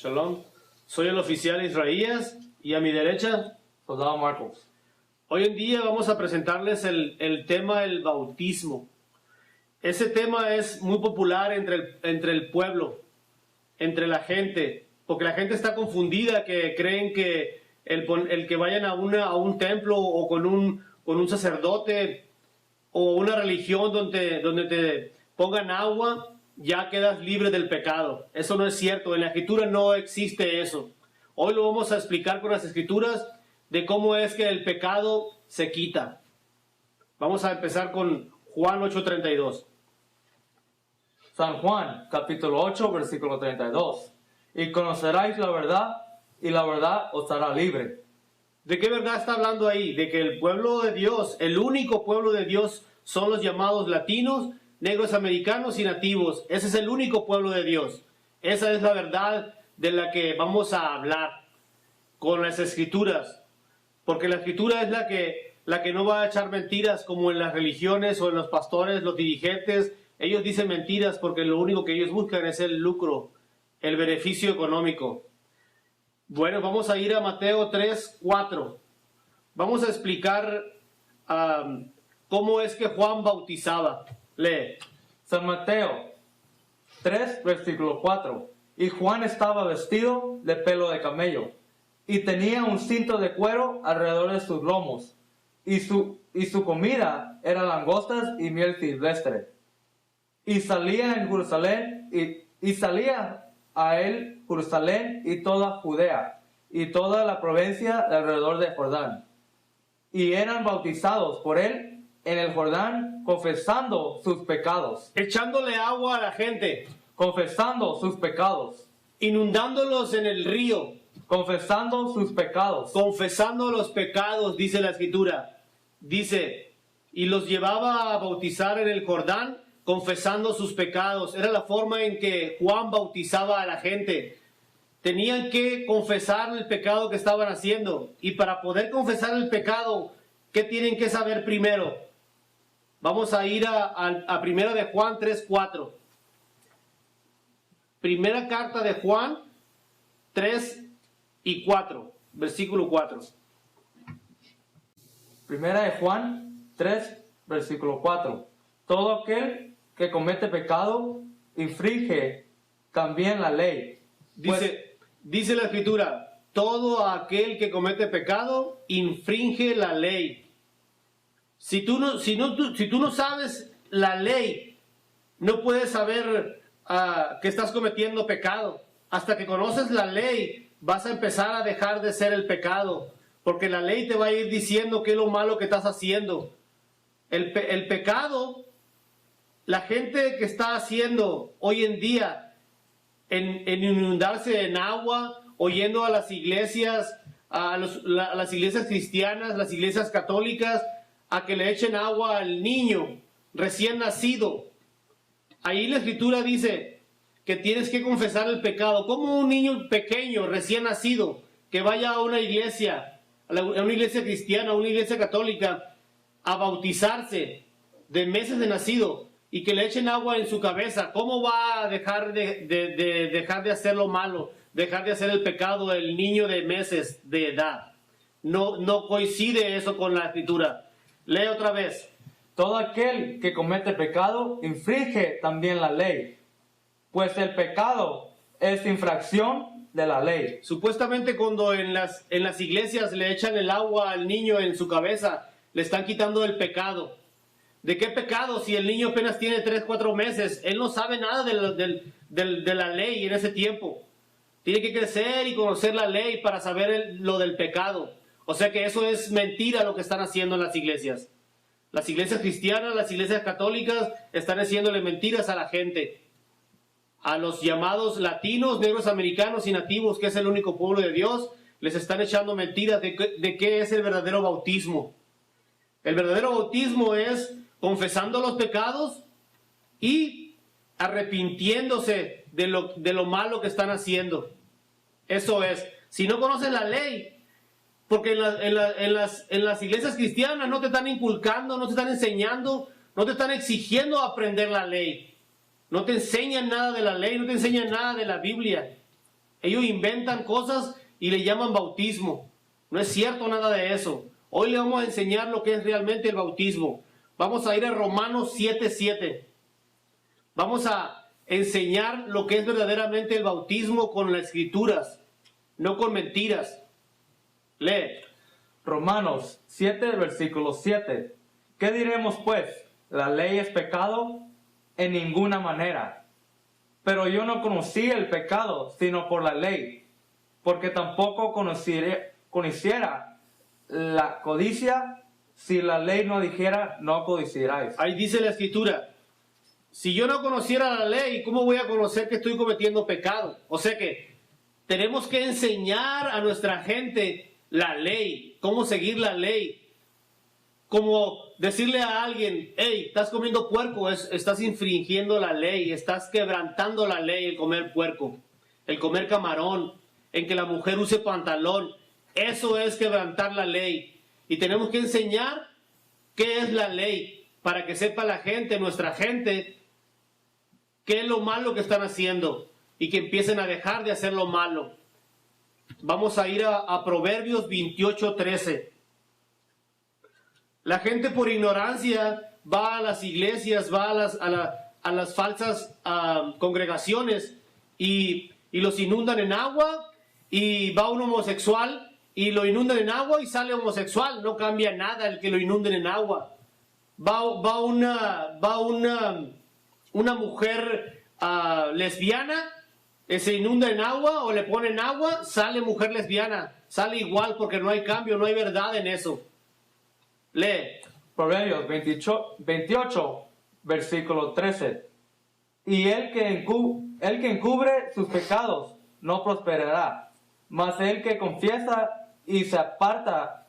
Shalom. Soy el oficial Israías y a mi derecha, Soldado Marcos. hoy en día vamos a presentarles el tema del bautismo. Ese tema es muy popular entre el pueblo, entre la gente, porque la gente está confundida, que creen que el que vayan a un templo o con un sacerdote o una religión donde te pongan agua, ya quedas libre del pecado. Eso no es cierto, en la Escritura no existe eso. Hoy lo vamos a explicar con las Escrituras de cómo es que el pecado se quita. Vamos a empezar con Juan 8:32. San Juan, capítulo 8, versículo 32. Y conoceráis la verdad, y la verdad os hará libre. ¿De qué verdad está hablando ahí? De que el pueblo de Dios, el único pueblo de Dios, son los llamados latinos, negros americanos y nativos. Ese es el único pueblo de Dios. Esa es la verdad de la que vamos a hablar con las Escrituras. Porque la Escritura es la que no va a echar mentiras como en las religiones o en los pastores, los dirigentes. Ellos dicen mentiras porque lo único que ellos buscan es el lucro, el beneficio económico. Bueno, vamos a ir a Mateo 3:4. Vamos a explicar cómo es que Juan bautizaba. Lee. San Mateo 3, versículo 4. Y Juan estaba vestido de pelo de camello, y tenía un cinto de cuero alrededor de sus lomos, y su comida era langostas y miel silvestre. Y salía en Jerusalén, y salía a él Jerusalén y toda Judea, y toda la provincia de alrededor de Jordán. Y eran bautizados por él en el Jordán, confesando sus pecados. Echándole agua a la gente. Confesando sus pecados. Inundándolos en el río. Confesando sus pecados. Confesando los pecados, dice la Escritura. Dice, y los llevaba a bautizar en el Jordán, confesando sus pecados. Era la forma en que Juan bautizaba a la gente. Tenían que confesar el pecado que estaban haciendo. Y para poder confesar el pecado, ¿qué tienen que saber primero? Vamos a ir a primera de Juan 3:4. Primera carta de Juan 3:4, versículo 4. Primera de Juan 3, versículo 4. Todo aquel que comete pecado infringe también la ley. Dice la Escritura, todo aquel que comete pecado infringe la ley. Si tú no sabes la ley, no puedes saber que estás cometiendo pecado. Hasta que conoces la ley, vas a empezar a dejar de ser el pecado, porque la ley te va a ir diciendo qué es lo malo que estás haciendo. El pecado, la gente que está haciendo hoy en día en inundarse en agua, o yendo a las iglesias, a las iglesias cristianas, las iglesias católicas, a que le echen agua al niño recién nacido. Ahí la Escritura dice que tienes que confesar el pecado. Como un niño pequeño, recién nacido, que vaya a una iglesia cristiana, a una iglesia católica, a bautizarse de meses de nacido, y que le echen agua en su cabeza, ¿cómo va a dejar de hacer lo malo, dejar de hacer el pecado el niño de meses de edad? No coincide eso con la Escritura. Lee otra vez. Todo aquel que comete pecado infringe también la ley, pues el pecado es infracción de la ley. Supuestamente cuando en las iglesias le echan el agua al niño en su cabeza, le están quitando el pecado. ¿De qué pecado? Si el niño apenas tiene 3-4 meses, él no sabe nada de la ley en ese tiempo. Tiene que crecer y conocer la ley para saber lo del pecado. O sea que eso es mentira lo que están haciendo en las iglesias. Las iglesias cristianas, las iglesias católicas están haciéndole mentiras a la gente. A los llamados latinos, negros americanos y nativos, que es el único pueblo de Dios, les están echando mentiras de qué es el verdadero bautismo. El verdadero bautismo es confesando los pecados y arrepintiéndose de lo malo que están haciendo. Eso es. Si no conoces la ley, porque en las iglesias cristianas no te están inculcando, no te están enseñando, no te están exigiendo aprender la ley. No te enseñan nada de la ley, no te enseñan nada de la Biblia. Ellos inventan cosas y le llaman bautismo. No es cierto nada de eso. Hoy le vamos a enseñar lo que es realmente el bautismo. Vamos a ir a Romanos 7:7. Vamos a enseñar lo que es verdaderamente el bautismo con las escrituras, no con mentiras. Lee. Romanos 7, versículo 7. ¿Qué diremos pues? ¿La ley es pecado? En ninguna manera. Pero yo no conocí el pecado, sino por la ley, porque tampoco conociera la codicia, si la ley no dijera, no codiciaráis. Ahí dice la escritura, si yo no conociera la ley, ¿cómo voy a conocer que estoy cometiendo pecado? O sea que tenemos que enseñar a nuestra gente la ley, cómo seguir la ley. Como decirle a alguien, hey, estás comiendo puerco, estás infringiendo la ley, estás quebrantando la ley, el comer puerco, el comer camarón, en que la mujer use pantalón. Eso es quebrantar la ley. Y tenemos que enseñar qué es la ley, para que sepa la gente, nuestra gente, qué es lo malo que están haciendo y que empiecen a dejar de hacer lo malo. Vamos a ir a Proverbios 28:13. La gente por ignorancia va a las iglesias, va a las falsas congregaciones y los inundan en agua, y va un homosexual y lo inundan en agua y sale homosexual. No cambia nada el que lo inunden en agua. Va una mujer lesbiana, se inunda en agua o le ponen agua, sale mujer lesbiana. Sale igual porque no hay cambio, no hay verdad en eso. Lee. Proverbios 28, versículo 13. Y el que encubre sus pecados no prosperará, mas el que confiesa y se aparta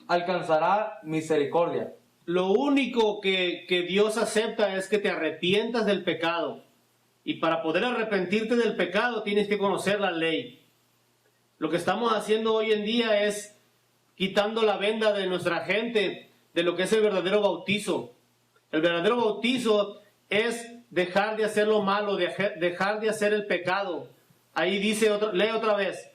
alcanzará misericordia. Lo único que Dios acepta es que te arrepientas del pecado. Y para poder arrepentirte del pecado tienes que conocer la ley. Lo que estamos haciendo hoy en día es quitando la venda de nuestra gente de lo que es el verdadero bautizo. El verdadero bautizo es dejar de hacer lo malo, dejar de hacer el pecado. Ahí dice, lee otra vez.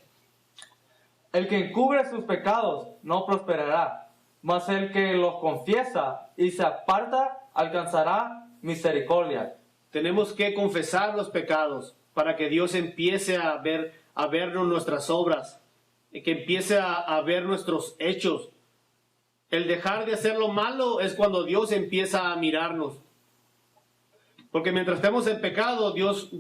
El que encubre sus pecados no prosperará, mas el que los confiesa y se aparta alcanzará misericordia. Tenemos que confesar los pecados para que Dios empiece a vernos nuestras obras, y que empiece a ver nuestros hechos. El dejar de hacer lo malo es cuando Dios empieza a mirarnos. Porque mientras estemos en pecado, Dios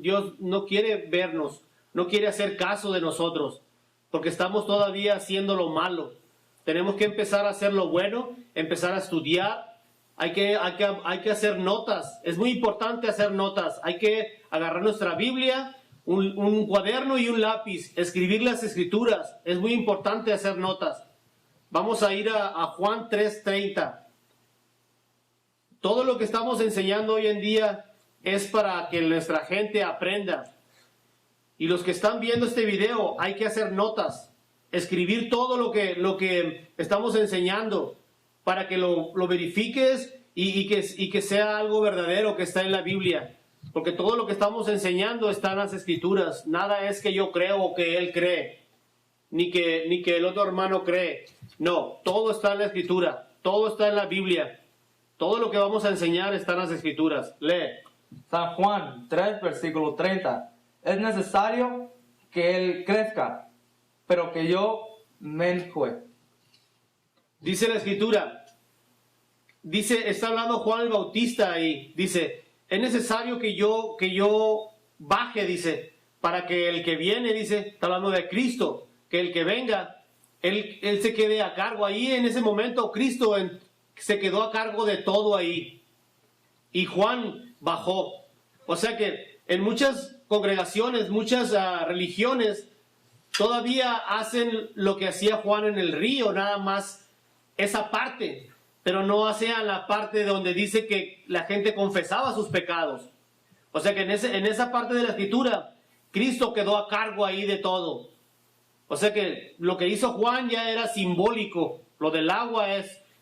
no quiere vernos, no quiere hacer caso de nosotros, porque estamos todavía haciendo lo malo. Tenemos que empezar a hacer lo bueno, empezar a estudiar. Hay que hacer notas. Es muy importante hacer notas. Hay que agarrar nuestra Biblia, un cuaderno y un lápiz, escribir las escrituras. Es muy importante hacer notas. Vamos a ir a Juan 3:30. Todo lo que estamos enseñando hoy en día es para que nuestra gente aprenda. Y los que están viendo este video, hay que hacer notas, escribir todo lo que estamos enseñando, para que lo verifiques y que sea algo verdadero que está en la Biblia. Porque todo lo que estamos enseñando está en las escrituras. Nada es que yo creo o que él cree, ni que el otro hermano cree. No, todo está en la escritura, todo está en la Biblia. Todo lo que vamos a enseñar está en las escrituras. Lee. San Juan 3, versículo 30. Es necesario que él crezca, pero que yo menjue. Dice la escritura, está hablando Juan el Bautista y dice, es necesario que yo baje, dice, para que el que viene, dice, está hablando de Cristo, que el que venga, él se quede a cargo. Ahí en ese momento Cristo se quedó a cargo de todo ahí. Y Juan bajó. O sea que en muchas congregaciones, muchas religiones, todavía hacen lo que hacía Juan en el río, nada más esa parte, pero no hacían la parte donde dice que la gente confesaba sus pecados. O sea que en esa parte de la escritura, Cristo quedó a cargo ahí de todo. O sea que lo que hizo Juan ya era simbólico. Lo del agua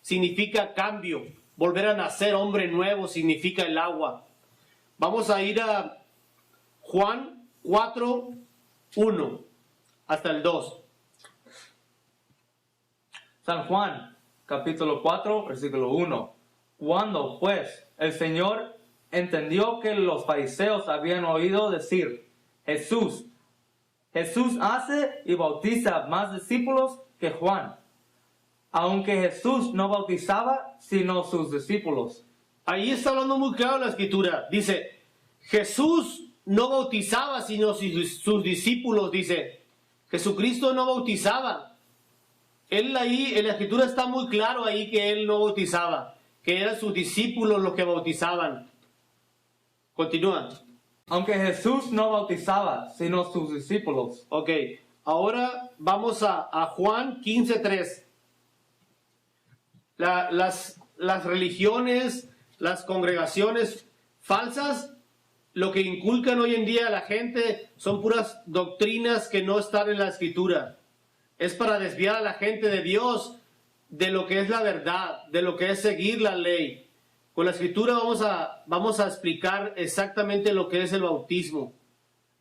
significa cambio. Volver a nacer hombre nuevo significa el agua. Vamos a ir a Juan 4, 1 hasta el 2. San Juan, capítulo 4, versículo 1. Cuando, pues, el Señor entendió que los fariseos habían oído decir, Jesús hace y bautiza más discípulos que Juan, aunque Jesús no bautizaba sino sus discípulos. Ahí está hablando muy claro la escritura. Dice, Jesús no bautizaba sino sus discípulos, dice. Jesucristo no bautizaba. Él ahí, en la escritura está muy claro ahí que él no bautizaba, que eran sus discípulos los que bautizaban. Continúa. Aunque Jesús no bautizaba, sino sus discípulos. Ok, ahora vamos a Juan 15:3. Las religiones, las congregaciones falsas, lo que inculcan hoy en día a la gente son puras doctrinas que no están en la escritura. Es para desviar a la gente de Dios, de lo que es la verdad, de lo que es seguir la ley. Con la escritura vamos a explicar exactamente lo que es el bautismo.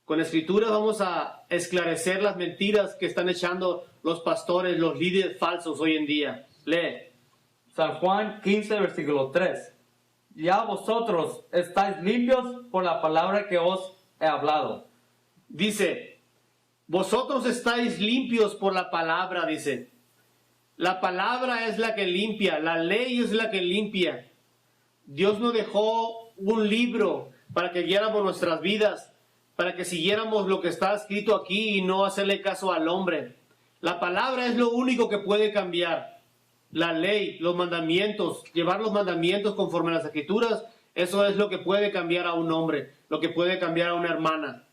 Con la escritura vamos a esclarecer las mentiras que están echando los pastores, los líderes falsos hoy en día. Lee. San Juan 15, versículo 3. Ya vosotros estáis limpios por la palabra que os he hablado. Dice, vosotros estáis limpios por la palabra, dice. La palabra es la que limpia, la ley es la que limpia. Dios nos dejó un libro para que guiáramos nuestras vidas, para que siguiéramos lo que está escrito aquí y no hacerle caso al hombre. La palabra es lo único que puede cambiar. La ley, los mandamientos, llevar los mandamientos conforme a las escrituras, eso es lo que puede cambiar a un hombre, lo que puede cambiar a una hermana.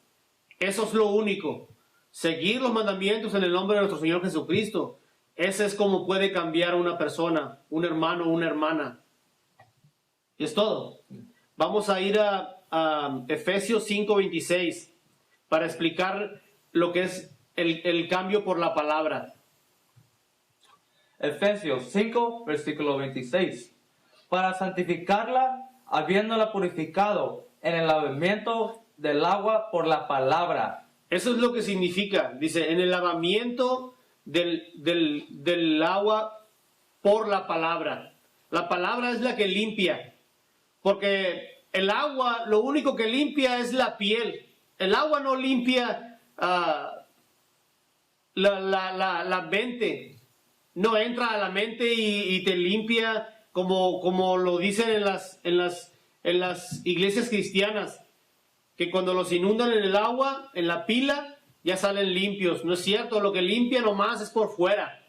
Eso es lo único. Seguir los mandamientos en el nombre de nuestro Señor Jesucristo. Ese es como puede cambiar a una persona, un hermano o una hermana. Y es todo. Vamos a ir a Efesios 5:26 para explicar lo que es el cambio por la palabra. Efesios 5, versículo 26. Para santificarla, habiéndola purificado en el lavamiento del agua por la palabra. Eso es lo que significa. Dice, en el lavamiento del agua por la palabra. La palabra es la que limpia. Porque el agua, lo único que limpia es la piel. El agua no limpia la mente. No entra a la mente y te limpia como lo dicen en las iglesias cristianas. Que cuando los inundan en el agua, en la pila, ya salen limpios. No es cierto, lo que limpia nomás es por fuera.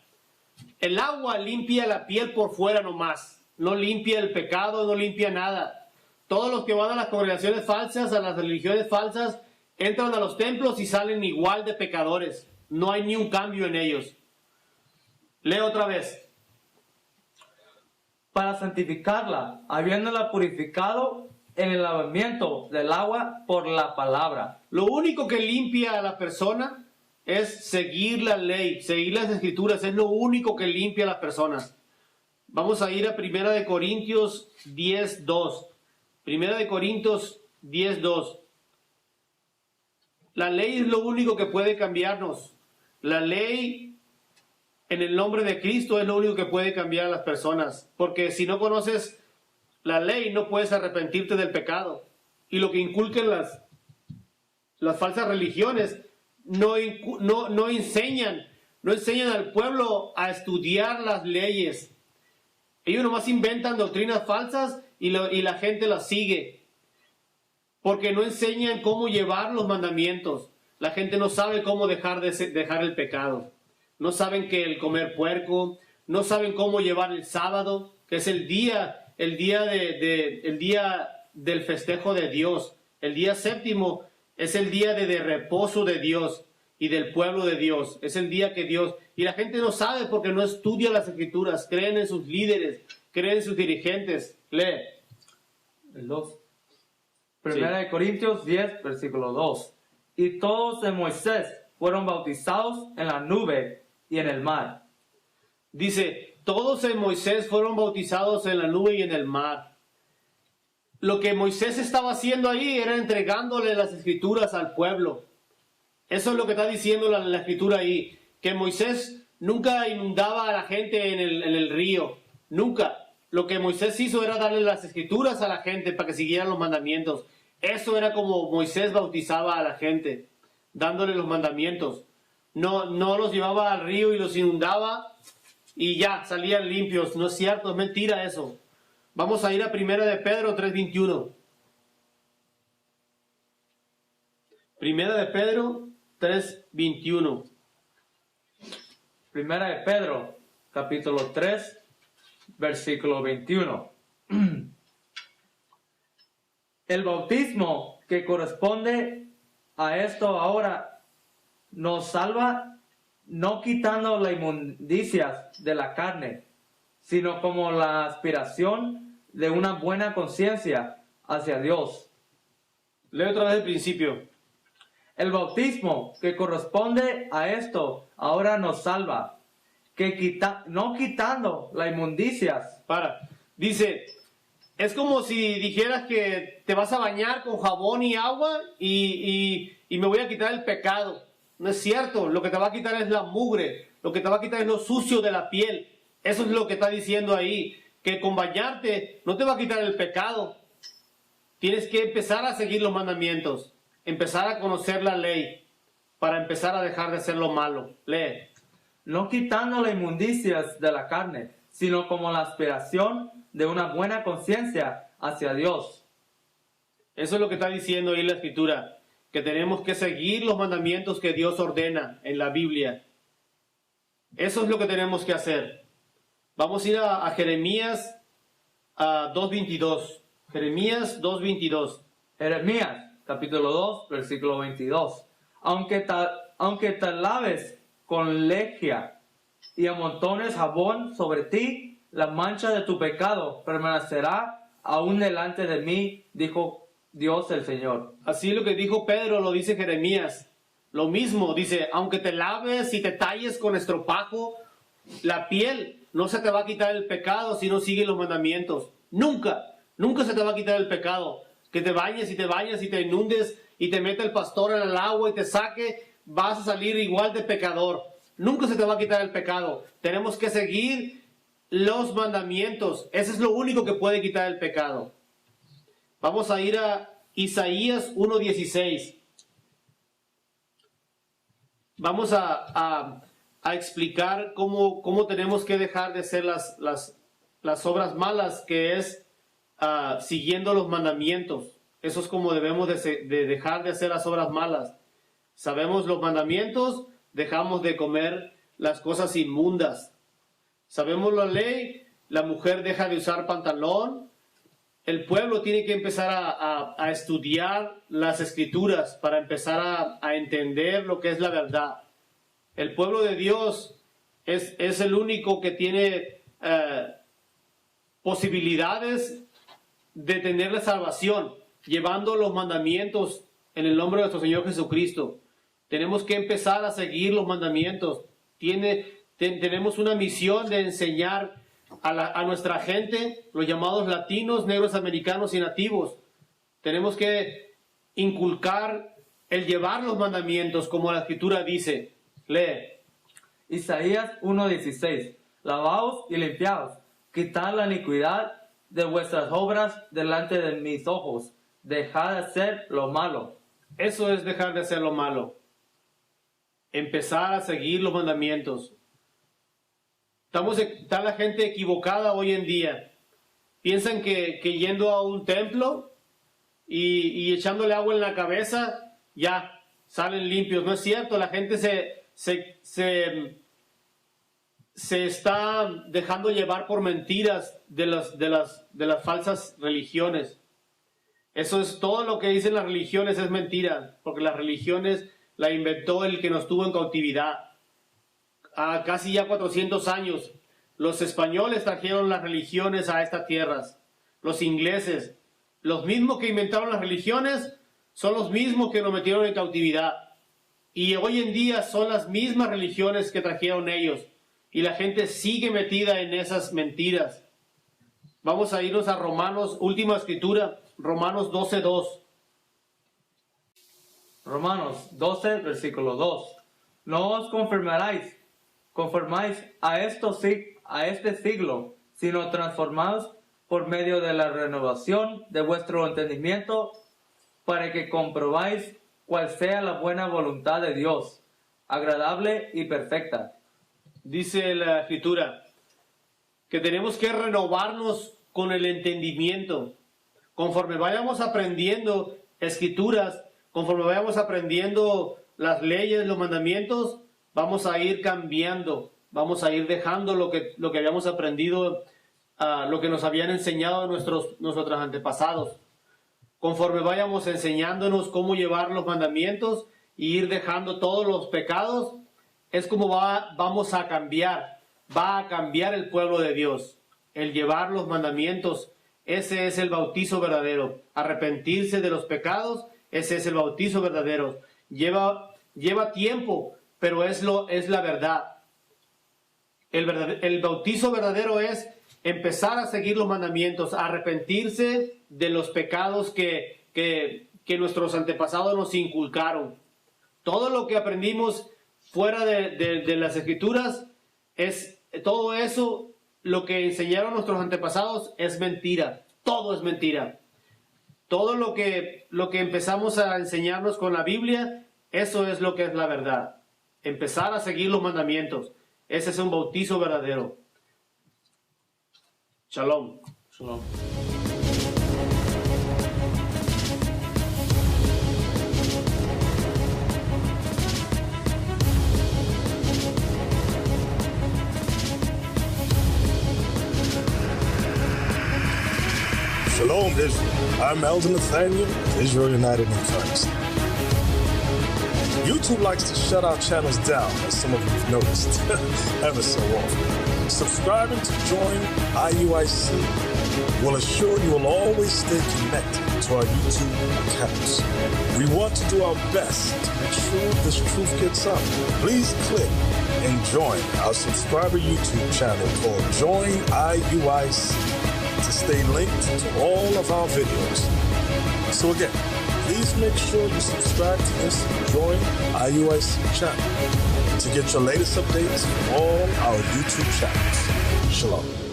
El agua limpia la piel por fuera nomás. No limpia el pecado, no limpia nada. Todos los que van a las congregaciones falsas, a las religiones falsas, entran a los templos y salen igual de pecadores. No hay ni un cambio en ellos. Lee otra vez. Para santificarla, habiéndola purificado en el lavamiento del agua por la palabra. Lo único que limpia a la persona es seguir la ley, seguir las escrituras. Es lo único que limpia a las personas. Vamos a ir a 1 Corintios 10:2. 1 Corintios 10:2. La ley es lo único que puede cambiarnos. La ley en el nombre de Cristo es lo único que puede cambiar a las personas. Porque si no conoces la ley, no puedes arrepentirte del pecado. Y lo que inculcan las falsas religiones no enseñan al pueblo a estudiar las leyes. Ellos nomás inventan doctrinas falsas y la gente las sigue. Porque no enseñan cómo llevar los mandamientos. La gente no sabe cómo dejar el pecado. No saben que el comer puerco, no saben cómo llevar el sábado, que es el día del festejo de Dios. El día séptimo es el día de reposo de Dios y del pueblo de Dios. Es el día que Dios... Y la gente no sabe porque no estudia las escrituras, creen en sus líderes, creen en sus dirigentes. Lee. El 2. Primera de Corintios 10, versículo 2. Y todos en Moisés fueron bautizados en la nube y en el mar. Dice, todos en Moisés fueron bautizados en la nube y en el mar. Lo que Moisés estaba haciendo ahí era entregándole las escrituras al pueblo. Eso es lo que está diciendo la escritura ahí, que Moisés nunca inundaba a la gente en el río, nunca. Lo que Moisés hizo era darle las escrituras a la gente para que siguieran los mandamientos. Eso era como Moisés bautizaba a la gente, dándole los mandamientos. No los llevaba al río y los inundaba y ya, salían limpios. No es cierto, es mentira eso. Vamos a ir a 1 de Pedro 3:21. 1 de Pedro 3:21. Primera de Pedro, capítulo 3, versículo 21. El bautismo que corresponde a esto ahora nos salva, no quitando las inmundicias de la carne, sino como la aspiración de una buena conciencia hacia Dios. Leo otra vez el principio. El bautismo que corresponde a esto ahora nos salva, no quitando las inmundicias. Dice, es como si dijeras que te vas a bañar con jabón y agua y me voy a quitar el pecado. No es cierto, lo que te va a quitar es la mugre, lo que te va a quitar es lo sucio de la piel. Eso es lo que está diciendo ahí, que con bañarte no te va a quitar el pecado. Tienes que empezar a seguir los mandamientos, empezar a conocer la ley, para empezar a dejar de hacer lo malo. Lee. No quitando las inmundicias de la carne, sino como la aspiración de una buena conciencia hacia Dios. Eso es lo que está diciendo ahí la Escritura, que tenemos que seguir los mandamientos que Dios ordena en la Biblia. Eso es lo que tenemos que hacer. Vamos a ir a Jeremías 2:22. Jeremías 2:22. Jeremías, capítulo 2, versículo 22. Aunque te laves con lejía y amontones jabón sobre ti, la mancha de tu pecado permanecerá aún delante de mí, dijo Dios el Señor. Así lo que dijo Pedro lo dice Jeremías. Lo mismo, dice, aunque te laves y te talles con estropajo, la piel no se te va a quitar el pecado si no sigues los mandamientos. Nunca se te va a quitar el pecado. Que te bañes y te inundes y te mete el pastor en el agua y te saque, vas a salir igual de pecador. Nunca se te va a quitar el pecado. Tenemos que seguir los mandamientos. Eso es lo único que puede quitar el pecado. Vamos a ir a Isaías 1:16. Vamos a explicar cómo tenemos que dejar de hacer las obras malas, que es siguiendo los mandamientos. Eso es como debemos de dejar de hacer las obras malas. Sabemos los mandamientos, dejamos de comer las cosas inmundas. Sabemos la ley, la mujer deja de usar pantalón. El pueblo tiene que empezar a estudiar las escrituras para empezar a entender lo que es la verdad. El pueblo de Dios es el único que tiene posibilidades de tener la salvación, llevando los mandamientos en el nombre de nuestro Señor Jesucristo. Tenemos que empezar a seguir los mandamientos. Tenemos una misión de enseñar a nuestra gente, los llamados latinos, negros, americanos y nativos. Tenemos que inculcar el llevar los mandamientos como la Escritura dice. Lee. Isaías 1:16. Lavaos y limpiaos, quitad la iniquidad de vuestras obras delante de mis ojos. Dejad de hacer lo malo. Eso es dejar de hacer lo malo. Empezar a seguir los mandamientos. Está la gente equivocada hoy en día. Piensan que yendo a un templo y echándole agua en la cabeza, ya salen limpios. No es cierto, la gente se está dejando llevar por mentiras de las falsas religiones. Eso es todo lo que dicen las religiones, es mentira, porque las religiones la inventó el que nos tuvo en cautividad. Casi ya 400 años, los españoles trajeron las religiones a estas tierras, los ingleses, los mismos que inventaron las religiones, son los mismos que nos metieron en cautividad. Y hoy en día son las mismas religiones que trajeron ellos. Y la gente sigue metida en esas mentiras. Vamos a irnos a Romanos, última escritura, Romanos 12:2. Romanos 12, versículo 2. No os conformáis a este siglo, sino transformaos por medio de la renovación de vuestro entendimiento, para que comprobáis cuál sea la buena voluntad de Dios, agradable y perfecta. Dice la Escritura que tenemos que renovarnos con el entendimiento. Conforme vayamos aprendiendo Escrituras, conforme vayamos aprendiendo las leyes, los mandamientos, vamos a ir cambiando, vamos a ir dejando lo que habíamos aprendido, lo que nos habían enseñado nuestros antepasados. Conforme vayamos enseñándonos cómo llevar los mandamientos y ir dejando todos los pecados, es como vamos a cambiar, va a cambiar el pueblo de Dios. El llevar los mandamientos, ese es el bautizo verdadero. Arrepentirse de los pecados, ese es el bautizo verdadero. Lleva tiempo, pero es la verdad. El bautizo verdadero es empezar a seguir los mandamientos, arrepentirse de los pecados que nuestros antepasados nos inculcaron. Todo lo que aprendimos fuera de las Escrituras, todo eso, lo que enseñaron nuestros antepasados, es mentira. Todo es mentira. Todo lo que empezamos a enseñarnos con la Biblia, eso es lo que es la verdad. Empezar a seguir los mandamientos. Ese es un bautizo verdadero. Shalom. Shalom. Shalom, Israel. I'm Elder Nathaniel of Israel United in Christ. YouTube likes to shut our channels down, as some of you have noticed, ever so often. Subscribing to join IUIC will assure you will always stay connected to our YouTube accounts. We want to do our best to make sure this truth gets out. Please click and join our subscriber YouTube channel called Join IUIC to stay linked to all of our videos. So again, please make sure you subscribe to this Join IUIC channel to get your latest updates from all our YouTube channels. Shalom.